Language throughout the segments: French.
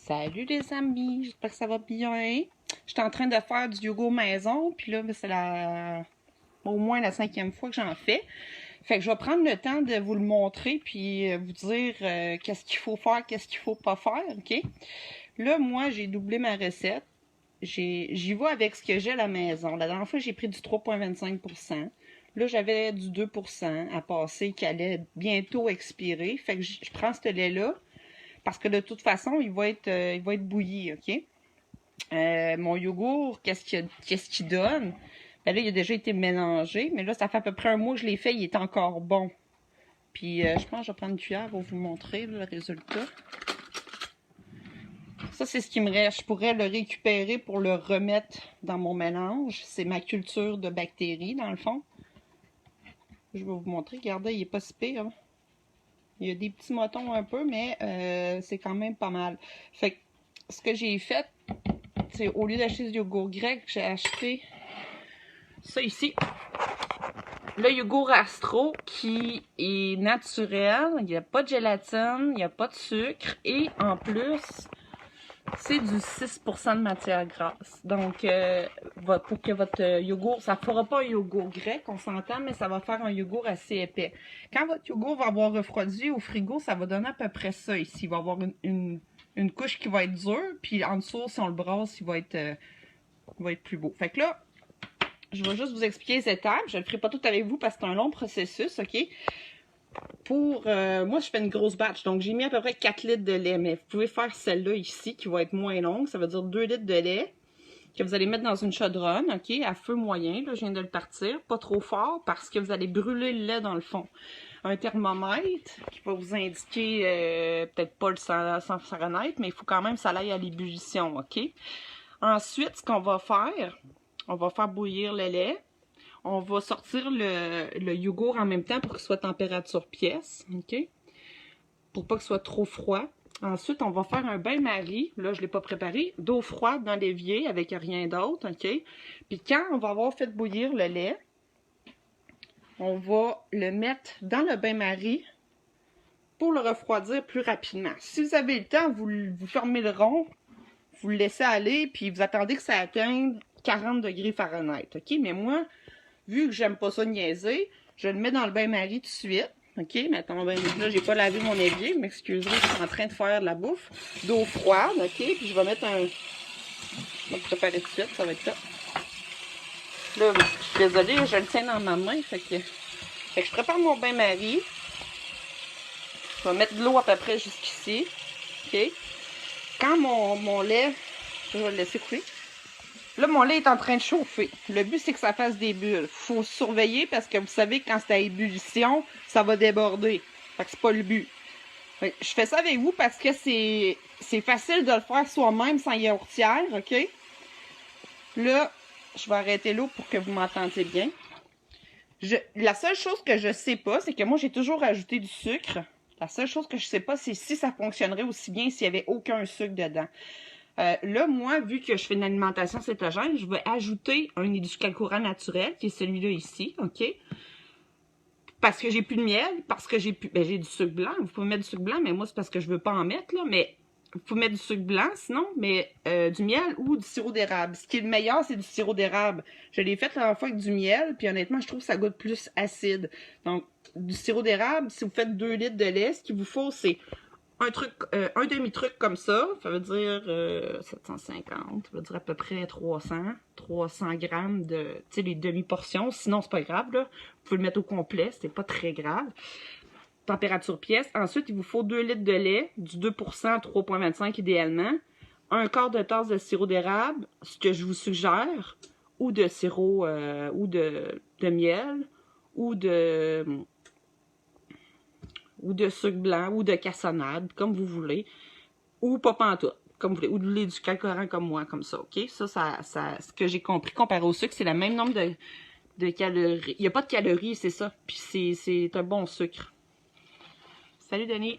Salut les amis, j'espère que ça va bien. J'étais en train de faire du yoga maison, puis là, c'est au moins la 5e fois que j'en fais. Fait que je vais prendre le temps de vous le montrer, puis vous dire qu'est-ce qu'il faut faire, qu'est-ce qu'il faut pas faire, ok? Là, moi, j'ai doublé ma recette. J'y vais avec ce que j'ai à la maison. La dernière fois, j'ai pris du 3,25%. Là, j'avais du 2% à passer qui allait bientôt expirer. Fait que je prends ce lait-là. Parce que de toute façon, il va être bouilli, ok? Mon yogourt, qu'est-ce qu'il donne? Ben là, il a déjà été mélangé, mais là, ça fait à peu près un mois que je l'ai fait, il est encore bon. Puis, je pense que je vais prendre une cuillère pour vous montrer là, le résultat. Ça, c'est ce qui me reste. Je pourrais le récupérer pour le remettre dans mon mélange. C'est ma culture de bactéries, dans le fond. Je vais vous montrer. Regardez, il n'est pas si pire. Hein? Il y a des petits motons un peu, mais c'est quand même pas mal. Fait que ce que j'ai fait, c'est au lieu d'acheter du yogourt grec, j'ai acheté ça ici. Le yogourt Astro qui est naturel. Il n'y a pas de gélatine, il n'y a pas de sucre. Et en plus, c'est du 6% de matière grasse. Donc, pour que votre yogourt, ça ne fera pas un yogourt grec, on s'entend, mais ça va faire un yogourt assez épais. Quand votre yogourt va avoir refroidi au frigo, ça va donner à peu près ça ici. Il va avoir une couche qui va être dure, puis en dessous, si on le brasse, il va être plus beau. Fait que là, je vais juste vous expliquer les étapes. Je ne le ferai pas tout avec vous parce que c'est un long processus, ok? Moi, je fais une grosse batch, donc j'ai mis à peu près 4 litres de lait, mais vous pouvez faire celle-là ici, qui va être moins longue, ça veut dire 2 litres de lait, que vous allez mettre dans une chaudronne, ok, à feu moyen, là, je viens de le partir, pas trop fort, parce que vous allez brûler le lait dans le fond. Un thermomètre, qui va vous indiquer, peut-être pas le 100 Fahrenheit, mais il faut quand même que ça aille à l'ébullition, ok? Ensuite, ce qu'on va faire, on va faire bouillir le lait. On va sortir le yogourt en même temps pour qu'il soit température pièce, ok? Pour pas qu'il soit trop froid. Ensuite, on va faire un bain-marie, là je l'ai pas préparé, d'eau froide dans l'évier avec rien d'autre, ok? Puis quand on va avoir fait bouillir le lait, on va le mettre dans le bain-marie pour le refroidir plus rapidement. Si vous avez le temps, vous fermez le rond, vous le laissez aller, puis vous attendez que ça atteigne 40 degrés Fahrenheit, ok? Mais moi, vu que j'aime pas ça niaiser, je le mets dans le bain-marie tout de suite. OK, maintenant, là, j'ai pas lavé mon évier. M'excuserez, je suis en train de faire de la bouffe. D'eau froide, OK? Puis je vais mettre un... Je vais préparer tout de suite, ça va être ça. Là, je suis désolée, je le tiens dans ma main. Fait que je prépare mon bain-marie. Je vais mettre de l'eau à peu près jusqu'ici. OK? Quand mon lait... Je vais le laisser couler. Là, mon lait est en train de chauffer. Le but, c'est que ça fasse des bulles. Faut surveiller parce que vous savez que quand c'est à ébullition, ça va déborder. Fait que c'est pas le but. Je fais ça avec vous parce que c'est facile de le faire soi-même sans yaourtière, ok? Là, je vais arrêter l'eau pour que vous m'entendiez bien. La seule chose que je sais pas, c'est que moi, j'ai toujours ajouté du sucre. La seule chose que je sais pas, c'est si ça fonctionnerait aussi bien s'il y avait aucun sucre dedans. Là, moi, vu que je fais une alimentation cétogène, je vais ajouter un édulcorant naturel, qui est celui-là ici, ok? Parce que j'ai plus de miel, parce que j'ai du sucre blanc. Vous pouvez mettre du sucre blanc, mais moi, c'est parce que je veux pas en mettre, là, mais vous pouvez mettre du sucre blanc, sinon, mais du miel ou du sirop d'érable. Ce qui est le meilleur, c'est du sirop d'érable. Je l'ai fait la dernière fois avec du miel, puis honnêtement, je trouve que ça goûte plus acide. Donc, du sirop d'érable, si vous faites 2 litres de lait, ce qu'il vous faut, c'est un demi-truc comme ça veut dire 750, ça veut dire à peu près 300 grammes de, tu sais, les demi-portions. Sinon, c'est pas grave, là. Vous pouvez le mettre au complet, c'est pas très grave. Température pièce. Ensuite, il vous faut 2 litres de lait, du 2%, 3,25 idéalement. Un quart de tasse de sirop d'érable, ce que je vous suggère, ou de sirop, ou de miel, ou de sucre blanc, ou de cassonade, comme vous voulez, ou pas pantoute, comme vous voulez, ou de l'édulcorant comme moi, comme ça, ok? Ça, ce que j'ai compris comparé au sucre, c'est le même nombre de calories. Il n'y a pas de calories, c'est ça, puis c'est un bon sucre. Salut, Denis!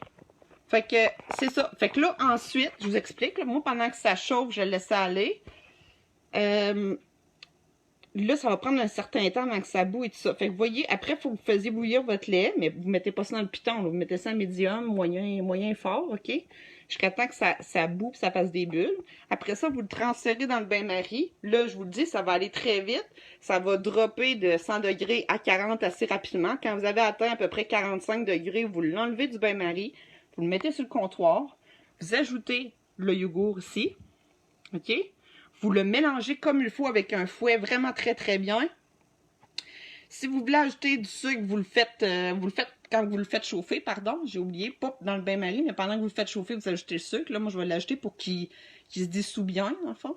Fait que, c'est ça. Fait que là, ensuite, je vous explique, là, moi, pendant que ça chauffe, je le laisse aller. Là, ça va prendre un certain temps avant que ça boue et tout ça. Fait que vous voyez, après, il faut que vous faisiez bouillir votre lait, mais vous ne mettez pas ça dans le piton, là. Vous mettez ça à médium, moyen fort, ok? jusqu'à temps que ça boue et ça fasse des bulles. Après ça, vous le transférez dans le bain-marie. Là, je vous le dis, ça va aller très vite. Ça va dropper de 100 degrés à 40 assez rapidement. Quand vous avez atteint à peu près 45 degrés, vous l'enlevez du bain-marie. Vous le mettez sur le comptoir. Vous ajoutez le yogourt ici. OK? Vous le mélangez comme il faut avec un fouet vraiment très très bien. Si vous voulez ajouter du sucre, vous le faites quand vous le faites chauffer, pardon, j'ai oublié, pas dans le bain-marie, mais pendant que vous le faites chauffer, vous ajoutez le sucre. Là, moi, je vais l'ajouter pour qu'il se dissout bien, dans le fond.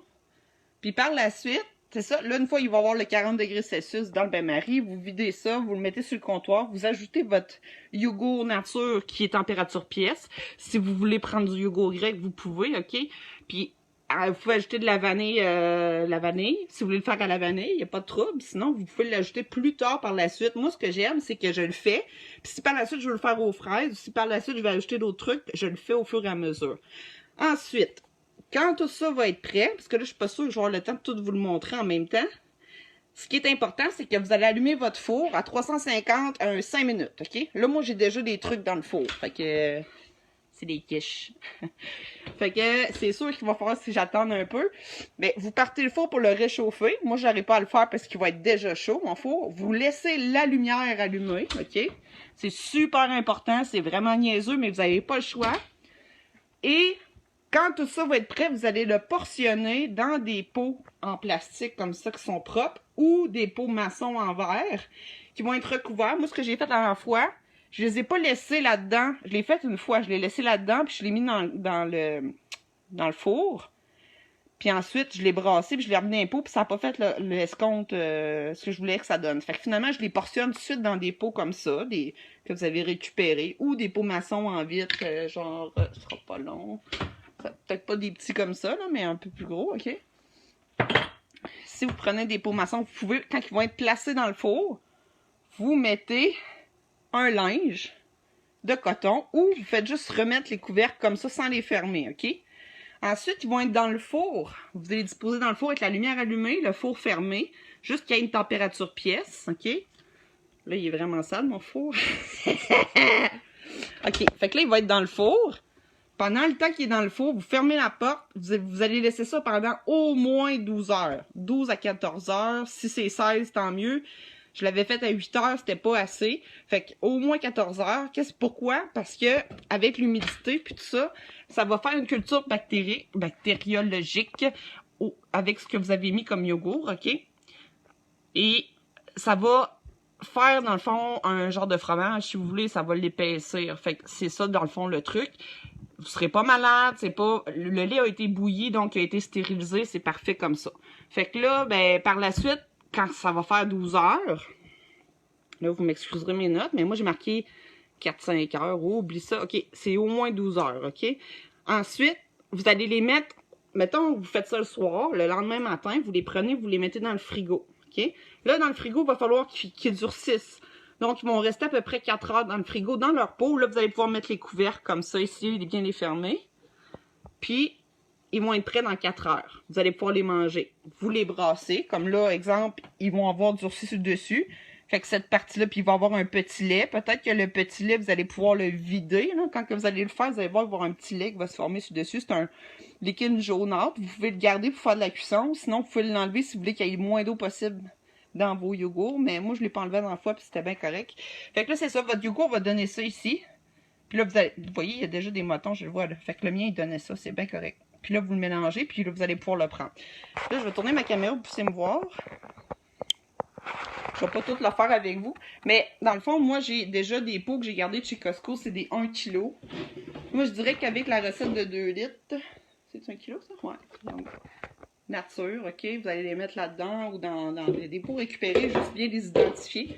Puis par la suite, c'est ça, là, une fois, il va avoir le 40 degrés Celsius dans le bain-marie, vous videz ça, vous le mettez sur le comptoir, vous ajoutez votre yogourt nature qui est température pièce. Si vous voulez prendre du yogourt grec, vous pouvez, OK? Puis vous pouvez ajouter de la vanille, si vous voulez le faire à la vanille, il n'y a pas de trouble. Sinon, vous pouvez l'ajouter plus tard par la suite. Moi, ce que j'aime, c'est que je le fais. Puis si par la suite, je veux le faire aux fraises, ou si par la suite, je vais ajouter d'autres trucs, je le fais au fur et à mesure. Ensuite, quand tout ça va être prêt, parce que là, je suis pas sûre que je vais avoir le temps de tout vous le montrer en même temps, ce qui est important, c'est que vous allez allumer votre four à 350 à 5 minutes, OK? Là, moi, j'ai déjà des trucs dans le four, fait que c'est des quiches. Fait que c'est sûr qu'il va falloir si j'attende un peu. Mais vous partez le four pour le réchauffer. Moi, je n'arrive pas à le faire parce qu'il va être déjà chaud, mon four. Vous laissez la lumière allumée, OK? C'est super important, c'est vraiment niaiseux, mais vous n'avez pas le choix. Et quand tout ça va être prêt, vous allez le portionner dans des pots en plastique comme ça qui sont propres ou des pots maçons en verre qui vont être recouverts. Moi, ce que j'ai fait la dernière fois, je les ai pas laissés là-dedans. Je l'ai fait une fois, je l'ai laissé là-dedans, puis je l'ai mis dans le four. Puis ensuite, je l'ai brassé, puis je l'ai remis dans un pot, puis ça n'a pas fait l'escompte ce que je voulais que ça donne. Fait que finalement, je les portionne tout de suite dans des pots comme ça, que vous avez récupérés, ou des pots maçons en vitre, genre, ce sera pas long. Peut-être pas des petits comme ça, là, mais un peu plus gros, OK? Si vous prenez des pots maçons, vous pouvez, quand ils vont être placés dans le four, vous mettez un linge de coton ou vous faites juste remettre les couvercles comme ça sans les fermer, OK? Ensuite, ils vont être dans le four. Vous allez disposer dans le four avec la lumière allumée, le four fermé, juste qu'il y ait une température pièce, OK? Là, il est vraiment sale, mon four. OK, fait que là, il va être dans le four. Pendant le temps qu'il est dans le four, vous fermez la porte, vous allez laisser ça pendant au moins 12 heures. 12 à 14 heures. Si c'est 16, tant mieux. Je l'avais fait à 8 heures, c'était pas assez. Fait qu'au moins 14 heures. Pourquoi? Parce que avec l'humidité puis tout ça, ça va faire une culture bactériologique avec ce que vous avez mis comme yogourt, OK? Et ça va faire, dans le fond, un genre de fromage. Si vous voulez, ça va l'épaissir. Fait que c'est ça, dans le fond, le truc. Vous serez pas malade, c'est pas... Le lait a été bouilli, donc il a été stérilisé, c'est parfait comme ça. Fait que là, ben, par la suite, quand ça va faire 12 heures, là, vous m'excuserez mes notes, mais moi, j'ai marqué 4-5 heures. Oh, oublie ça. OK, c'est au moins 12 heures, OK? Ensuite, vous allez les mettre... Mettons, vous faites ça le soir, le lendemain matin, vous les prenez, vous les mettez dans le frigo, OK? Là, dans le frigo, il va falloir qu'ils durcissent. Donc, ils vont rester à peu près 4 heures dans le frigo, dans leur pot. Là, vous allez pouvoir mettre les couvercles comme ça ici, bien les fermer. Puis, ils vont être prêts dans 4 heures. Vous allez pouvoir les manger. Vous les brassez. Comme là, exemple, ils vont avoir durci sur le dessus. Fait que cette partie-là, puis il va avoir un petit lait. Peut-être que le petit lait, vous allez pouvoir le vider. Là. Quand que vous allez le faire, vous allez voir, il va y avoir un petit lait qui va se former sur le dessus. C'est un liquide jaunâtre. Vous pouvez le garder pour faire de la cuisson. Sinon, vous pouvez l'enlever si vous voulez qu'il y ait le moins d'eau possible dans vos yogourts, mais moi, je ne l'ai pas enlevé dans la fois, puis c'était bien correct. Fait que là, c'est ça, votre yogourt va donner ça ici. Puis là, vous voyez, il y a déjà des motons, je le vois, là. Fait que le mien, il donnait ça, c'est bien correct. Puis là, vous le mélangez, puis là, vous allez pouvoir le prendre. Là, je vais tourner ma caméra, vous puissiez me voir. Je vais pas tout le faire avec vous. Mais, dans le fond, moi, j'ai déjà des pots que j'ai gardés de chez Costco, c'est des 1 kg. Moi, je dirais qu'avec la recette de 2 litres, c'est 1 kg, ça? Ouais. Donc, nature, OK? Vous allez les mettre là-dedans ou dans des pots récupérés, juste bien les identifier.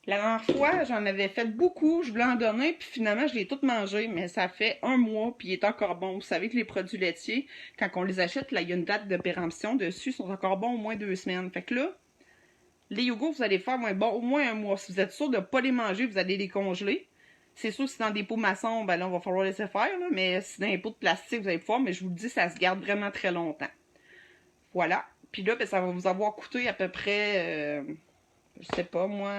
La dernière fois, j'en avais fait beaucoup, je voulais en donner, puis finalement, je l'ai tout mangé, mais ça fait 1 mois, puis il est encore bon. Vous savez que les produits laitiers, quand on les achète, là, il y a une date de péremption dessus, sont encore bons au moins 2 semaines. Fait que là, les yogourts, vous allez faire au moins 1 mois. Si vous êtes sûr de ne pas les manger, vous allez les congeler. C'est sûr, si c'est dans des pots maçons, ben là, on va falloir laisser faire, là, mais si c'est dans des pots de plastique, vous allez pouvoir, mais je vous le dis, ça se garde vraiment très longtemps. Voilà. Puis là, ben, ça va vous avoir coûté à peu près, je sais pas moi,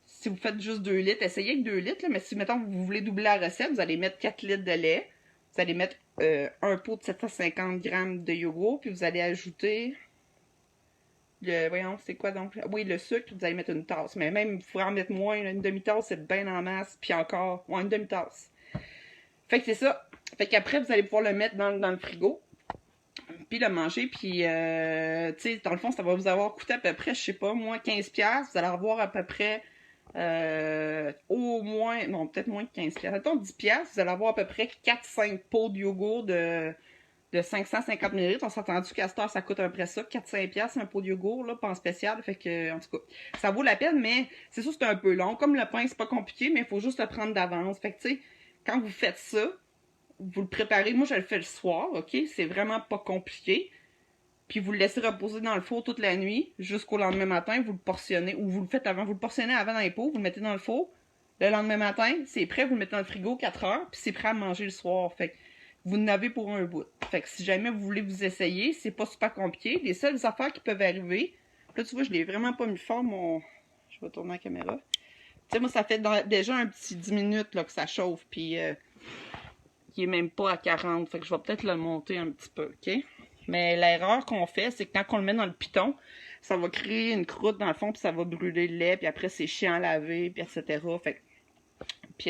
si vous faites juste 2 litres, essayez avec 2 litres, là, mais si, mettons, vous voulez doubler la recette, vous allez mettre 4 litres de lait. Vous vous allez mettre un pot de 750 g de yogourt, puis vous allez ajouter voyons, c'est quoi donc? Oui, le sucre, vous allez mettre une tasse. Mais même, vous pourrez en mettre moins, là, une demi-tasse, c'est bien en masse, puis encore, ouais, une demi-tasse. Fait que c'est ça. Fait qu'après, vous allez pouvoir le mettre dans le frigo, puis le manger, puis, tu sais, dans le fond, ça va vous avoir coûté à peu près, je sais pas, moins 15$. Vous allez avoir à peu près, au moins, non, peut-être moins que 15$. Mettons 10$, vous allez avoir à peu près 4-5 pots de yogourt de 550 ml. On s'est entendu qu'à cette heure, ça coûte à peu près ça, 4-5$ un pot de yogourt, là, pas en spécial. Fait que, en tout cas, ça vaut la peine, mais c'est sûr que c'est un peu long. Comme le pain, c'est pas compliqué, mais il faut juste le prendre d'avance. Fait que, tu sais, quand vous faites ça, vous le préparez. Moi, je le fais le soir, OK? C'est vraiment pas compliqué. Puis vous le laissez reposer dans le four toute la nuit, jusqu'au lendemain matin, vous le portionnez, ou vous le faites avant, vous le portionnez avant dans les pots, vous le mettez dans le four. Le lendemain matin, c'est prêt, vous le mettez dans le frigo 4 heures, puis c'est prêt à manger le soir. Fait que vous en avez pour un bout. Fait que si jamais vous voulez vous essayer, c'est pas super compliqué. Les seules affaires qui peuvent arriver, là tu vois, je l'ai vraiment pas mis fort, mon... Je vais tourner la caméra. Tu sais, moi, ça fait déjà un petit 10 minutes là, que ça chauffe, puis il est même pas à 40, fait que je vais peut-être le monter un petit peu, OK? Mais l'erreur qu'on fait, c'est que quand on le met dans le piton, ça va créer une croûte dans le fond, puis ça va brûler le lait, puis après c'est chiant à laver, puis etc. Fait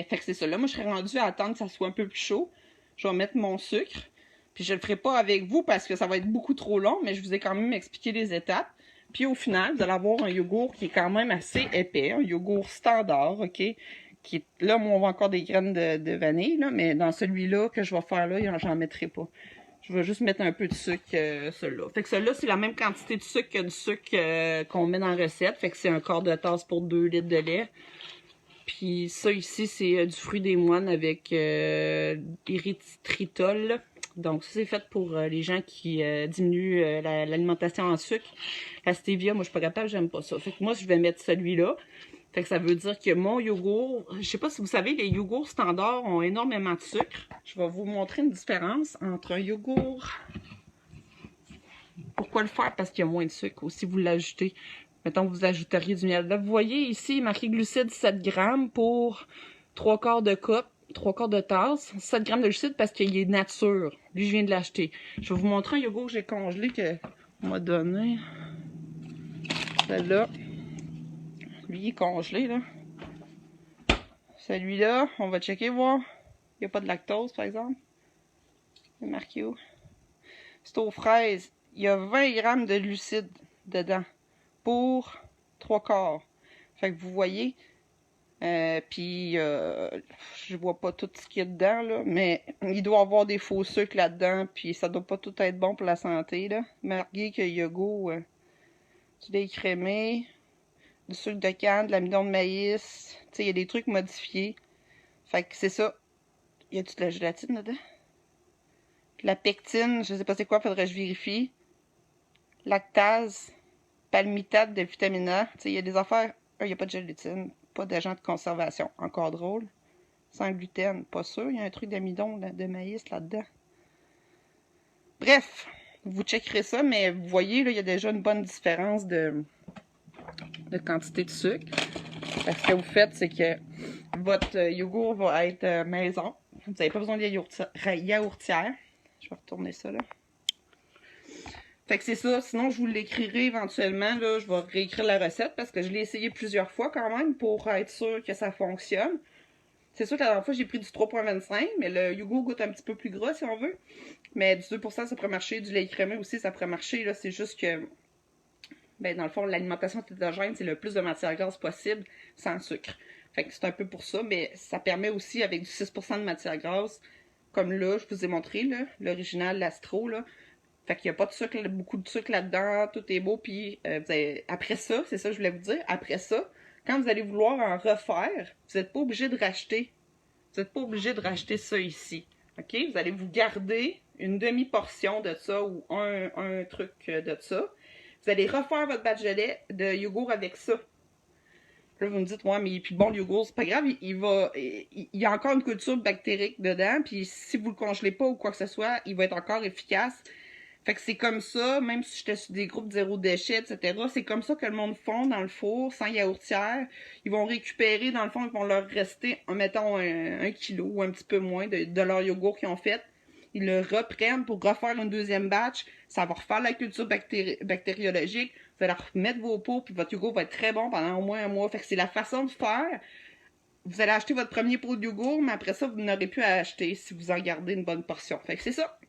que c'est ça. Là, moi, je serais rendue à attendre que ça soit un peu plus chaud. Je vais mettre mon sucre. Puis je le ferai pas avec vous parce que ça va être beaucoup trop long, mais je vous ai quand même expliqué les étapes. Puis au final, vous allez avoir un yogourt qui est quand même assez épais, un yogourt standard, OK? Là, moi, on voit encore des graines de vanille, là, mais dans celui-là que je vais faire là, j'en mettrai pas. Je vais juste mettre un peu de sucre, celui-là. Fait que celui-là, c'est la même quantité de sucre que du sucre qu'on met dans la recette. Fait que c'est un quart de tasse pour 2 litres de lait. Puis ça ici, c'est du fruit des moines avec érythritol. Donc ça, c'est fait pour les gens qui diminuent l'alimentation en sucre. La stevia, moi, je suis pas capable, j'aime pas ça. Fait que moi, je vais mettre celui-là. Fait que ça veut dire que mon yogourt, je sais pas si vous savez, les yogourts standards ont énormément de sucre. Je vais vous montrer une différence entre un yogourt. Pourquoi le faire? Parce qu'il y a moins de sucre aussi, vous l'ajoutez. Mettons que vous ajouteriez du miel. Là, vous voyez ici, marqué glucides 7 grammes pour 3 quarts de cup, 3 quarts de tasse. 7 grammes de glucides parce qu'il est nature. Lui, je viens de l'acheter. Je vais vous montrer un yogourt que j'ai congelé qu'on m'a donné. Celle-là. Lui, il est congelé, là. Celui-là, on va checker, voir. Il n'y a pas de lactose, par exemple. C'est marqué où? C'est aux fraises. Il y a 20 grammes de glucides dedans. Pour 3 quarts. Fait que vous voyez. Puis, je vois pas tout ce qu'il y a dedans, là. Mais il doit y avoir des faux sucres là-dedans. Puis, ça doit pas tout être bon pour la santé, là. Marqué qu'il y a goût du lait écrémé, du sucre de canne, de l'amidon de maïs. Tu sais, il y a des trucs modifiés. Fait que c'est ça. Y a-tu de la gélatine dedans? La pectine, je sais pas c'est quoi, faudrait que je vérifie. Lactase, palmitate de vitamine A. Tu sais, il y a des affaires. Il n'y a pas de gélatine, pas d'agent de conservation. Encore drôle. Sans gluten, pas sûr. Il y a un truc d'amidon de maïs là-dedans. Bref, vous checkerez ça, mais vous voyez, là, il y a déjà une bonne différence de quantité de sucre. Fait que ce que vous faites, c'est que votre yogourt va être maison. Vous n'avez pas besoin de yaourtière. Je vais retourner ça, là. Fait que c'est ça. Sinon, je vous l'écrirai éventuellement. Là, je vais réécrire la recette parce que je l'ai essayé plusieurs fois quand même pour être sûr que ça fonctionne. C'est sûr que la dernière fois, j'ai pris du 3,25, mais le yogourt goûte un petit peu plus gras si on veut. Mais du 2%, ça pourrait marcher. Du lait écrémé aussi, ça pourrait marcher. Là, c'est juste que, ben, dans le fond, l'alimentation cétogène, c'est le plus de matière grasse possible sans sucre. Fait que c'est un peu pour ça, mais ça permet aussi avec du 6% de matière grasse, comme là, je vous ai montré, là, l'original, l'Astro, là. Fait qu'il n'y a pas de sucre, beaucoup de sucre là-dedans, tout est beau, puis après ça, c'est ça que je voulais vous dire, après ça, quand vous allez vouloir en refaire, vous n'êtes pas obligé de racheter. Vous n'êtes pas obligé de racheter ça ici. OK? Vous allez vous garder une demi-portion de ça ou un truc de ça. Vous allez refaire votre batch de lait de yogourt avec ça. Là, vous me dites, ouais, mais puis bon, le yogourt, c'est pas grave, il y a encore une culture bactérique dedans, puis si vous le congelez pas ou quoi que ce soit, il va être encore efficace. Fait que c'est comme ça, même si j'étais sur des groupes zéro déchet, etc., c'est comme ça que le monde fond dans le four, sans yaourtière. Ils vont récupérer, dans le fond, ils vont leur rester, mettons, 1 kilo ou un petit peu moins de leur yogourt qu'ils ont fait. ils le reprennent pour refaire une deuxième batch. Ça va refaire la culture bactériologique. Vous allez remettre vos pots, puis votre yogourt va être très bon pendant au moins un mois. Fait que c'est la façon de faire. Vous allez acheter votre premier pot de yogourt, mais après ça, vous n'aurez plus à acheter si vous en gardez une bonne portion. Fait que c'est ça.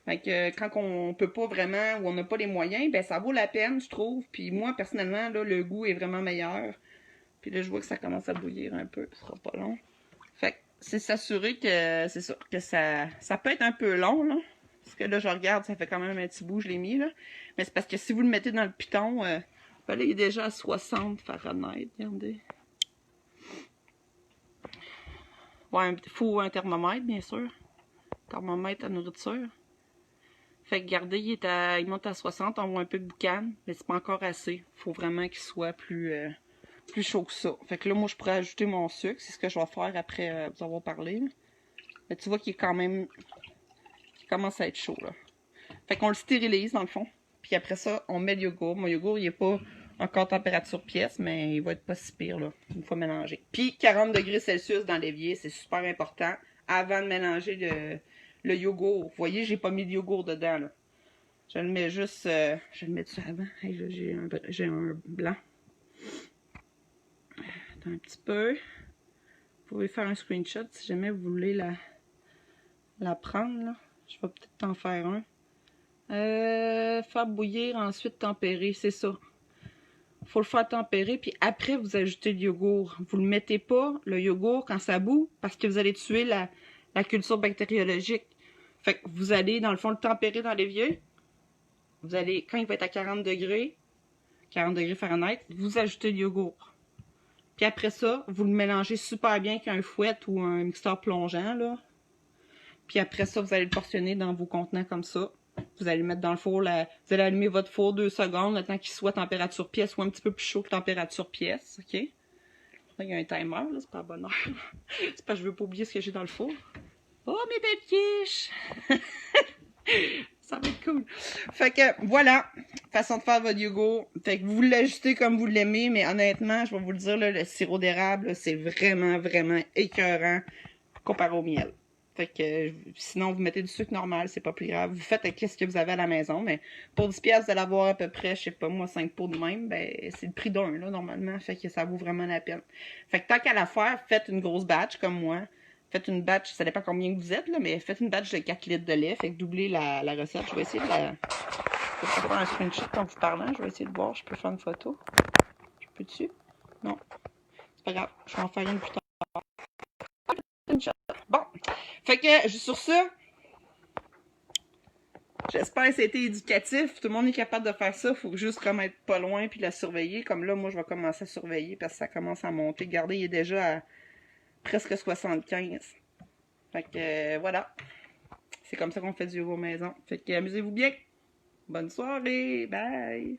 Fait que quand on peut pas vraiment, ou on n'a pas les moyens, ben ça vaut la peine, je trouve. Puis moi, personnellement, là, le goût est vraiment meilleur. Puis là, je vois que ça commence à bouillir un peu. Ce sera pas long. Fait que c'est s'assurer que c'est ça, que ça peut être un peu long, là. Parce que là, je regarde, ça fait quand même un petit bout, je l'ai mis, là. Mais c'est parce que si vous le mettez dans le piton, ben là, il est déjà à 60 Fahrenheit, regardez. Ouais, il faut un thermomètre, bien sûr. Thermomètre à nourriture. Fait que regardez, il monte à 60, on voit un peu de boucan, mais c'est pas encore assez. Faut vraiment qu'il soit plus chaud que ça. Fait que là, moi, je pourrais ajouter mon sucre, c'est ce que je vais faire après vous avoir parlé. Là. Mais tu vois qu'il est quand même... Il commence à être chaud, là. Fait qu'on le stérilise, dans le fond. Puis après ça, on met le yogourt. Mon yogourt, il est pas encore température pièce, mais il va être pas si pire, là, une fois mélangé. Puis 40 degrés Celsius dans l'évier, c'est super important. Avant de mélanger le yogourt. Vous voyez, j'ai pas mis de yogourt dedans, là. Je le mets juste... je vais le mettre ça avant. Hey, là, j'ai un blanc. Attends un petit peu. Vous pouvez faire un screenshot si jamais vous voulez la prendre, là. Je vais peut-être en faire un. Faire bouillir, ensuite tempérer, c'est ça. Faut le faire tempérer, puis après, vous ajoutez le yogourt. Vous le mettez pas, le yogourt, quand ça bout, parce que vous allez tuer la culture bactériologique. Fait que vous allez, dans le fond, le tempérer dans l'évier. Vous allez, quand il va être à 40 degrés Fahrenheit, vous ajoutez le yogourt. Puis après ça, vous le mélangez super bien avec un fouet ou un mixeur plongeant, là. Puis après ça, vous allez le portionner dans vos contenants comme ça. Vous allez le mettre dans le four, vous allez allumer votre four 2 secondes, le temps qu'il soit température pièce ou un petit peu plus chaud que température pièce, ok? Là, il y a un timer, là, c'est pas à bonne heure. C'est parce que je veux pas oublier ce que j'ai dans le four. Oh, mes belles quiches! Ça va être cool. Fait que, voilà, façon de faire votre yogourt. Fait que vous l'ajustez comme vous l'aimez, mais honnêtement, je vais vous le dire, là, le sirop d'érable, c'est vraiment, vraiment écœurant comparé au miel. Fait que, sinon, vous mettez du sucre normal, c'est pas plus grave. Vous faites avec ce que vous avez à la maison, mais pour 10$, vous allez avoir à peu près, je sais pas moi, 5 pots de même, ben, c'est le prix d'un, là, normalement. Fait que ça vaut vraiment la peine. Fait que tant qu'à la faire, faites une grosse batch, comme moi. Faites une batch, ça dépend combien vous êtes, là, mais faites une batch de 4 litres de lait. Fait que doublez la recette. Je vais essayer de la... Je vais faire un screenshot en vous parlant. Je vais essayer de voir, je peux faire une photo. Je peux-tu? Non. C'est pas grave, je vais en faire une plus tard. Bon, fait que sur ça, j'espère que c'était éducatif. Tout le monde est capable de faire ça. Il faut juste comme être pas loin puis la surveiller. Comme là, moi, je vais commencer à surveiller parce que ça commence à monter. Regardez, il est déjà à presque 75. Fait que voilà. C'est comme ça qu'on fait du yogourt maison. Fait que amusez-vous bien. Bonne soirée. Bye.